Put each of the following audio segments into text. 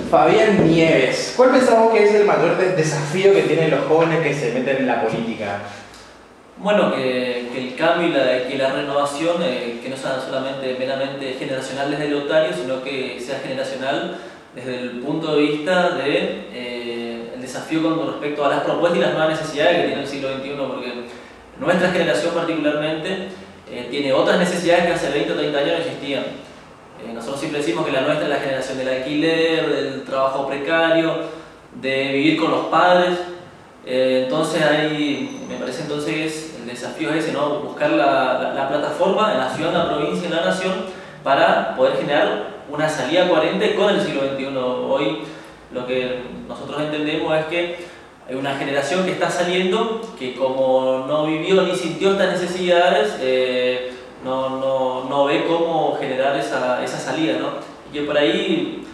Fabián Nieves, ¿cuál pensamos que es el mayor desafío que tienen los jóvenes que se meten en la política? Bueno, que el cambio y que la renovación, que no sea solamente meramente generacional desde el lotario, sino que sea generacional desde el punto de vista de el desafío con respecto a las propuestas y las nuevas necesidades que tiene el siglo XXI, porque nuestra generación particularmente tiene otras necesidades que hace 20 o 30 años no existían. Nosotros siempre decimos que la nuestra es la generación del alquiler, del trabajo precario, de vivir con los padres. Entonces me parece entonces el desafío es ese, ¿no? Buscar la plataforma en la ciudad, en la provincia, en la nación, para poder generar una salida coherente con el siglo XXI. Hoy lo que nosotros entendemos es que hay una generación que está saliendo que como no vivió ni sintió estas necesidades, no ve cómo generar esa salida, ¿no? Y que por ahí,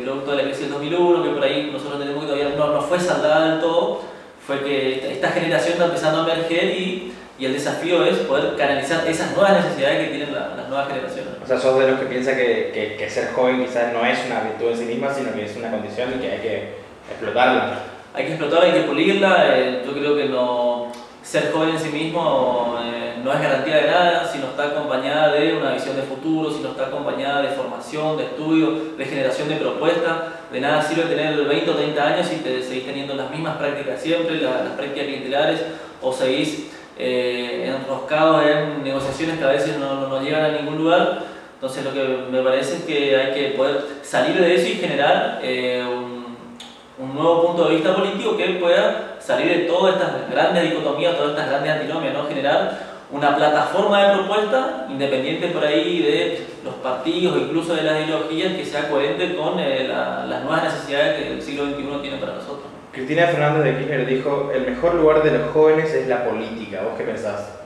producto de la crisis del 2001, que por ahí nosotros entendemos que todavía no fue saldada del todo, fue que esta generación está empezando a emerger y el desafío es poder canalizar esas nuevas necesidades que tienen las nuevas generaciones. O sea, sos de los que piensa que ser joven quizás no es una virtud en sí misma, sino que es una condición y que hay que explotarla. Hay que explotarla, hay que pulirla. Yo creo que ser joven en sí mismo no es garantía de nada si no está acompañada de una visión de futuro, si no está acompañada de formación, de estudio, de generación de propuestas. De nada sirve tener 20 o 30 años si seguís teniendo las mismas prácticas siempre, las prácticas clientelares, o seguís enroscados en negociaciones que a veces no llegan a ningún lugar. Entonces lo que me parece es que hay que poder salir de eso y generar un nuevo punto de vista político que pueda salir de todas estas grandes dicotomías, todas estas grandes antinomias, ¿no? Generar una plataforma de propuesta independiente por ahí de los partidos o incluso de las ideologías que sea coherente con las nuevas necesidades que el siglo XXI tiene para nosotros. Cristina Fernández de Kirchner dijo: el mejor lugar de los jóvenes es la política. ¿Vos qué pensás?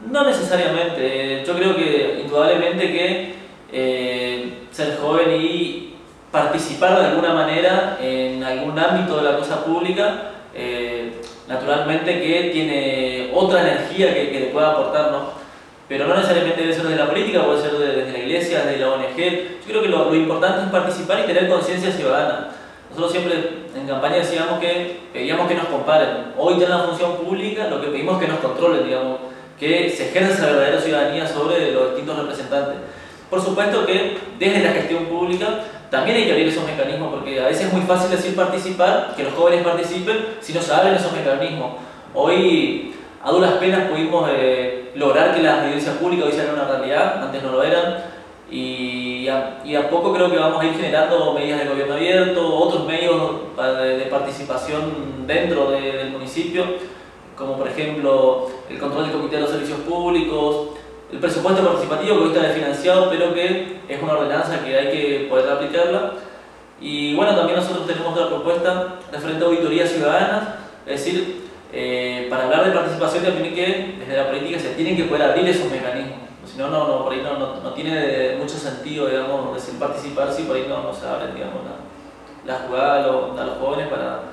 No necesariamente. Yo creo que indudablemente que ser joven y participar de alguna manera en algún ámbito de la cosa pública, naturalmente que tiene otra energía que le pueda aportar, ¿no? Pero no necesariamente debe ser desde la política, puede ser desde la iglesia, desde la ONG. Yo creo que lo importante es participar y tener conciencia ciudadana. Nosotros siempre en campaña decíamos que pedíamos que nos comparen. Hoy ya en la función pública lo que pedimos es que nos controlen, digamos, que se ejerza esa verdadera ciudadanía sobre los distintos representantes. Por supuesto que desde la gestión pública también hay que abrir esos mecanismos, porque a veces es muy fácil decir participar, que los jóvenes participen, si no se abren esos mecanismos. Hoy a duras penas pudimos lograr que las residencias públicas hoy sean una realidad, antes no lo eran, y a poco creo que vamos a ir generando medidas de gobierno abierto, otros medios de participación dentro del municipio, como por ejemplo el control del Comité de los Servicios Públicos, el presupuesto participativo que hoy está desfinanciado, pero que es una ordenanza que hay que poder aplicarla. Y bueno, también nosotros tenemos otra propuesta referente a auditorías ciudadanas, es decir, para hablar de participación también que desde la política se tienen que poder abrir esos mecanismos. Si no, por ahí no tiene mucho sentido, digamos, decir participar si por ahí no se abren, digamos, la jugada a los jóvenes para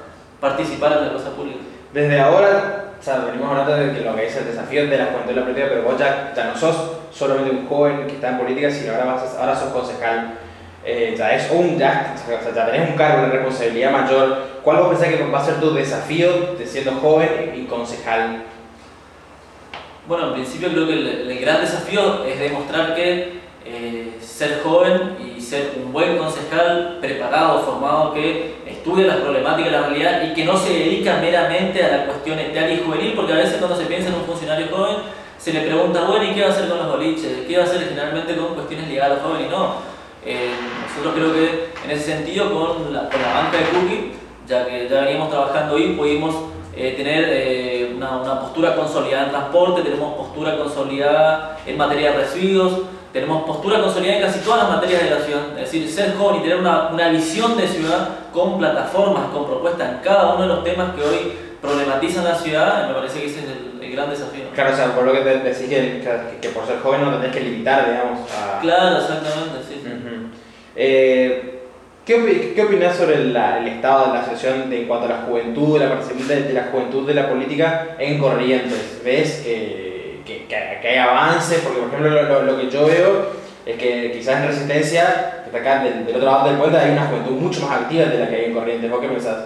participar en la cosa pública. Desde ahora, o sea, venimos hablando de que lo que es el desafío de la juventud de la política, pero vos ya no sos solamente un joven que está en política, sino ahora sos concejal. Ya tenés un cargo, una responsabilidad mayor. ¿Cuál vos pensás que va a ser tu desafío de siendo joven y concejal? Bueno, en principio creo que el gran desafío es demostrar que ser joven y ser un buen concejal preparado, formado, que estudia las problemáticas de la realidad y que no se dedica meramente a la cuestión etaria y juvenil, porque a veces cuando se piensa en un funcionario joven se le pregunta, bueno, ¿y qué va a hacer con los boliches? ¿Qué va a hacer generalmente con cuestiones ligadas a los jóvenes? Y no, nosotros creo que en ese sentido con la banca de Cookie, ya que ya veníamos trabajando y pudimos tener una postura consolidada en transporte, tenemos postura consolidada en materia de residuos, tenemos postura consolidada en casi todas las materias de la ciudad. Es decir, ser joven y tener una visión de ciudad con plataformas, con propuestas en cada uno de los temas que hoy problematizan la ciudad, me parece que ese es el gran desafío. Claro, o sea, por lo que te decís que por ser joven no tenés que limitar, digamos, a... Claro, exactamente, sí. ¿Qué opinás sobre el estado de la asociación en cuanto a la juventud, la participación de la juventud de la política en Corrientes? ¿Ves que hay avances? Porque, por ejemplo, lo que yo veo es que quizás en Resistencia acá del otro lado del puente hay una juventud mucho más activa de la que hay en Corrientes. ¿Vos qué pensás?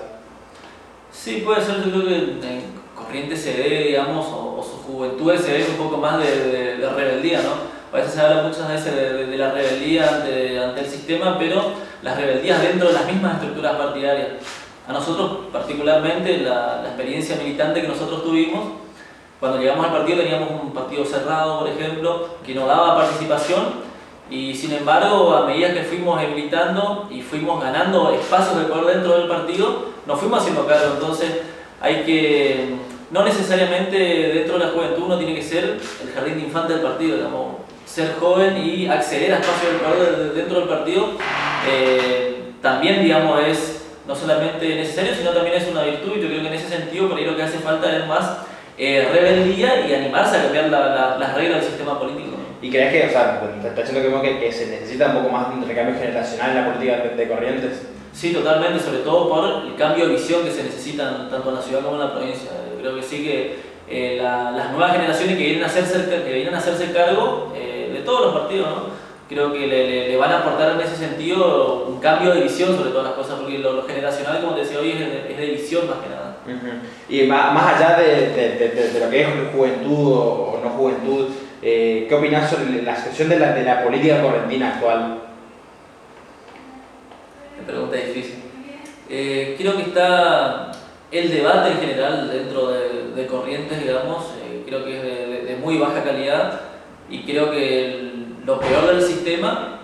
Sí, puede ser, yo creo que en Corrientes se ve, digamos, o su juventud se ve un poco más de rebeldía, ¿no? A veces se habla muchas veces de la rebeldía ante el sistema, pero las rebeldías dentro de las mismas estructuras partidarias. A nosotros, particularmente, la experiencia militante que nosotros tuvimos, cuando llegamos al partido teníamos un partido cerrado, por ejemplo, que no daba participación, y sin embargo, a medida que fuimos militando y fuimos ganando espacios de poder dentro del partido, nos fuimos haciendo cargo. Entonces, hay que, no necesariamente dentro de la juventud uno tiene que ser el jardín de infante del partido, digamos, ser joven y acceder a espacios de poder dentro del partido, también, digamos, es no solamente necesario, sino también es una virtud, y yo creo que en ese sentido por ahí lo que hace falta es más rebeldía y animarse a cambiar las reglas del sistema político. ¿Y crees que, o sea, te está diciendo que se necesita un poco más de un recambio generacional en la política de Corrientes? Sí, totalmente, sobre todo por el cambio de visión que se necesita tanto en la ciudad como en la provincia. Creo que sí que las nuevas generaciones que vienen a hacerse cargo de todos los partidos, ¿no? Creo que le van a aportar en ese sentido un cambio de visión sobre todas las cosas, porque lo generacional, como te decía hoy, es de visión más que nada. Y más allá de lo que es juventud o no juventud, ¿qué opinas sobre la situación de la política correntina actual? Una pregunta difícil. Creo que está el debate en general dentro de Corrientes, digamos, creo que es de muy baja calidad, y creo que lo peor del sistema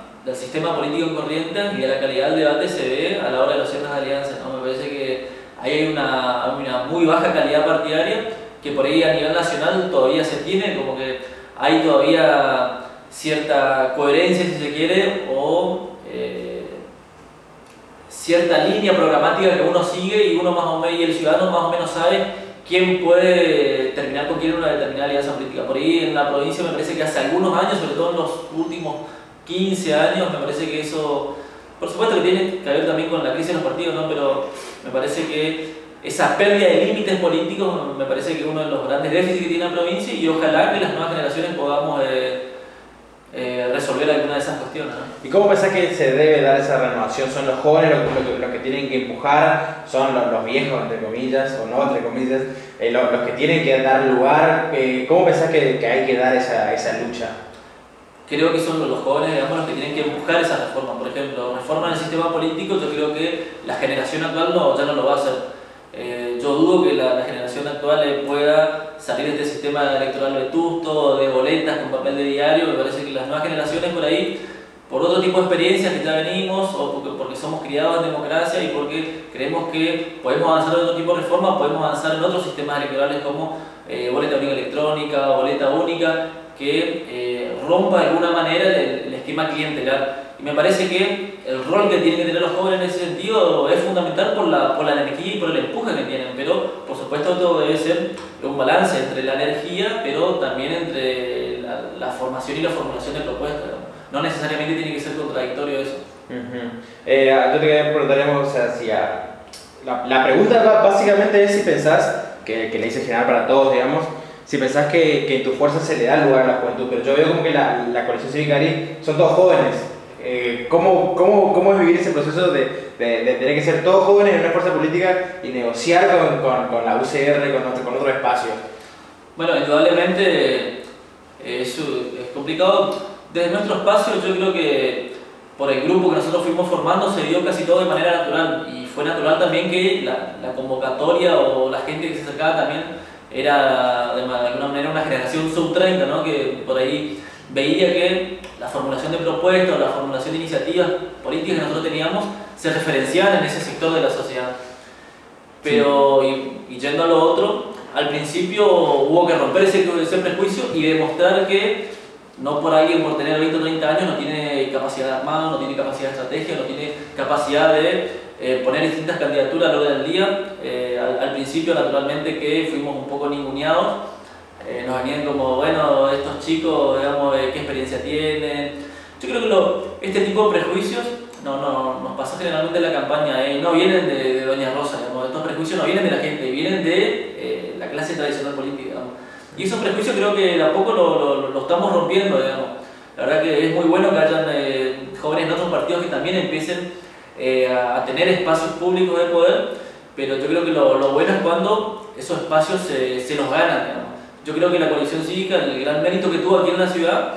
político en Corrientes y de la calidad del debate se ve a la hora de las ciertas alianzas, ¿no? Me parece que ahí hay una muy baja calidad partidaria que por ahí a nivel nacional todavía se tiene, como que hay todavía cierta coherencia, si se quiere, o cierta línea programática que uno sigue y uno más o menos, y el ciudadano más o menos sabe quién puede terminar con quién en una determinada alianza política. Por ahí en la provincia me parece que hace algunos años, sobre todo en los últimos 15 años, me parece que eso, por supuesto que tiene que ver también con la crisis de los partidos, ¿no? Pero me parece que esa pérdida de límites políticos me parece que es uno de los grandes déficits que tiene la provincia, y ojalá que las nuevas generaciones podamos resolver alguna de esas cuestiones, ¿no? ¿Y cómo pensás que se debe dar esa renovación? ¿Son los jóvenes los que tienen que empujar? ¿Son los viejos, entre comillas, o no, entre comillas, los que tienen que dar lugar? ¿Cómo pensás que hay que dar esa lucha? Creo que son los jóvenes, digamos, los que tienen que empujar esa reforma. Por ejemplo, reforma en el sistema político, yo creo que la generación actual ya no lo va a hacer. Yo dudo que la generación actual pueda salir de este sistema electoral vetusto, de boletas con papel de diario. Me parece que las nuevas generaciones por ahí, por otro tipo de experiencias que ya venimos, o porque somos criados en democracia y porque creemos que podemos avanzar en otro tipo de reformas, podemos avanzar en otros sistemas electorales como boleta única electrónica, boleta única, que rompa de alguna manera el esquema clientelar. Y me parece que el rol que tienen que tener los jóvenes en ese sentido es fundamental por la energía y por el empuje que tienen, pero por supuesto todo debe ser un balance entre la energía, pero también entre la formación y la formulación de propuestas. No necesariamente tiene que ser contradictorio eso. Yo te quería preguntar, o sea, si la pregunta básicamente es si pensás, que le hice general para todos, digamos, si pensás que en tu fuerza se le da lugar a la juventud, pero yo veo como que la coalición cívica ARI son todos jóvenes. ¿Cómo es vivir ese proceso de tener que ser todos jóvenes en una fuerza política y negociar con la UCR, con otro espacio? Bueno, indudablemente es complicado. Desde nuestro espacio yo creo que por el grupo que nosotros fuimos formando se dio casi todo de manera natural, y fue natural también que la convocatoria o la gente que se acercaba también era de alguna manera una generación sub-30, ¿no? Que por ahí veía que la formulación de propuestas, la formulación de iniciativas políticas que nosotros teníamos se referenciaban en ese sector de la sociedad. Pero, y yendo a lo otro, al principio hubo que romper ese prejuicio y demostrar que no por alguien por tener 20 o 30 años no tiene capacidad de armado, no tiene capacidad de estrategia, no tiene capacidad de poner distintas candidaturas a lo del día. Al principio, naturalmente, que fuimos un poco ninguneados. Nos venían como, bueno, estos chicos, digamos, ¿qué experiencia tienen? Yo creo que este tipo de prejuicios nos pasó generalmente en la campaña, no vienen de Doña Rosa, digamos. Estos prejuicios no vienen de la gente, vienen de la clase tradicional política, digamos. Y esos prejuicios creo que de a poco lo estamos rompiendo, digamos. La verdad que es muy bueno que hayan jóvenes en otros partidos que también empiecen a tener espacios públicos de poder, pero yo creo que lo bueno es cuando esos espacios se los ganan, digamos. Yo creo que la coalición cívica, el gran mérito que tuvo aquí en la ciudad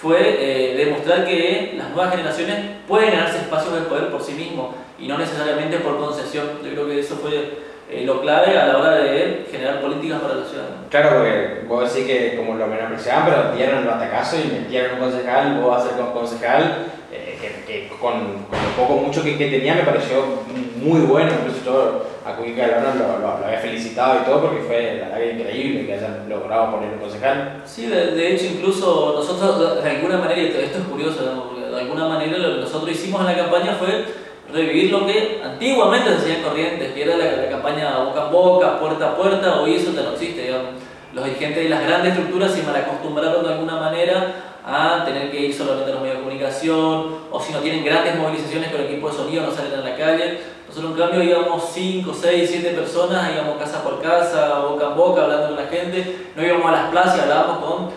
fue demostrar que las nuevas generaciones pueden ganarse espacios de poder por sí mismos y no necesariamente por concesión. Yo creo que eso fue lo clave a la hora de generar políticas para la ciudad. Claro, porque vos decís que como lo menospreciaban, pero dieron el batacazo y metieron un concejal, vos vas a ser concejal, que con lo poco mucho que tenía me pareció muy bueno. Incluso yo a Cuica lo había felicitado y todo, porque fue la verdad increíble que hayan logrado poner un concejal. Sí, de hecho incluso nosotros de alguna manera, y esto es curioso, ¿no? Porque de alguna manera lo que nosotros hicimos en la campaña fue revivir lo que antiguamente se hacía en Corrientes, que era la campaña boca en boca, puerta a puerta. Hoy eso ya no existe, digamos. Los dirigentes de las grandes estructuras se malacostumbraron de alguna manera a tener que ir solamente a los medios de comunicación, o si no tienen grandes movilizaciones con equipo de sonido no salen a la calle. Nosotros en cambio íbamos 5, 6, 7 personas, íbamos casa por casa, boca en boca, hablando con la gente, no íbamos a las plazas y hablábamos con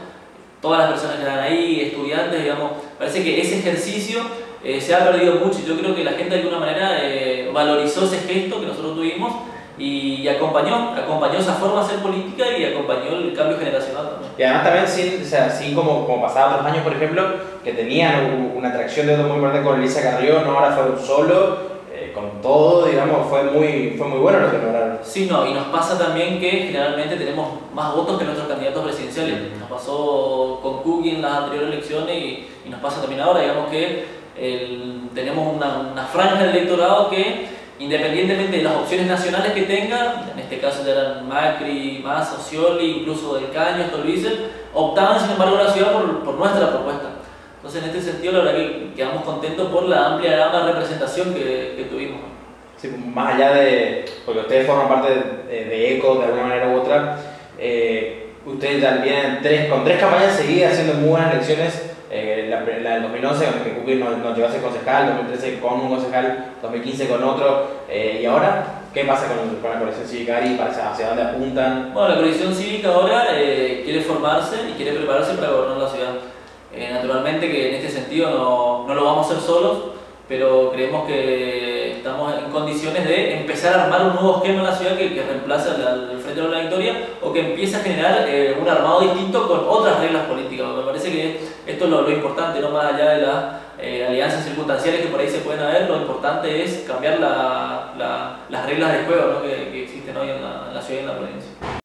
todas las personas que estaban ahí, estudiantes, digamos. Parece que ese ejercicio se ha perdido mucho, y yo creo que la gente de alguna manera valorizó ese gesto que nosotros tuvimos y acompañó esa forma de hacer política y acompañó el cambio generacional también. Y además también sin como pasaba otros años, por ejemplo, que tenían una atracción de otro muy importante con Elisa Carrió, no ahora fue solo, con todo, digamos, fue muy bueno lo que lograron. Sí, no, y nos pasa también que generalmente tenemos más votos que nuestros candidatos presidenciales. Nos pasó con Cookie en las anteriores elecciones y nos pasa también ahora, digamos que tenemos una franja del electorado que, independientemente de las opciones nacionales que tenga, en este caso ya eran Macri, Massa, Scioli, incluso Del Caño, Stolbizer, optaban sin embargo la ciudad por nuestra propuesta. Entonces en este sentido la verdad que quedamos contentos por la amplia gama de representación que tuvimos. Sí, más allá de, porque ustedes forman parte de ECO de alguna manera u otra, ustedes ya vienen con tres campañas seguidas haciendo muy buenas elecciones. La del 2011 con el que Cookie nos llegó a ser concejal, 2013 con un concejal, 2015 con otro, y ahora, ¿qué pasa con la coalición cívica y hacia dónde apuntan? Bueno, la coalición cívica ahora quiere formarse y quiere prepararse para gobernar la ciudad. Naturalmente que en este sentido no lo vamos a hacer solos, pero creemos que estamos en condiciones de empezar a armar un nuevo esquema en la ciudad que reemplace al Frente de la Victoria, o que empiece a generar un armado distinto con otras reglas políticas. Me parece que esto es lo importante, no más allá de las alianzas circunstanciales que por ahí se pueden haber. Lo importante es cambiar las reglas de juego, ¿no? que existen hoy en la ciudad y en la provincia.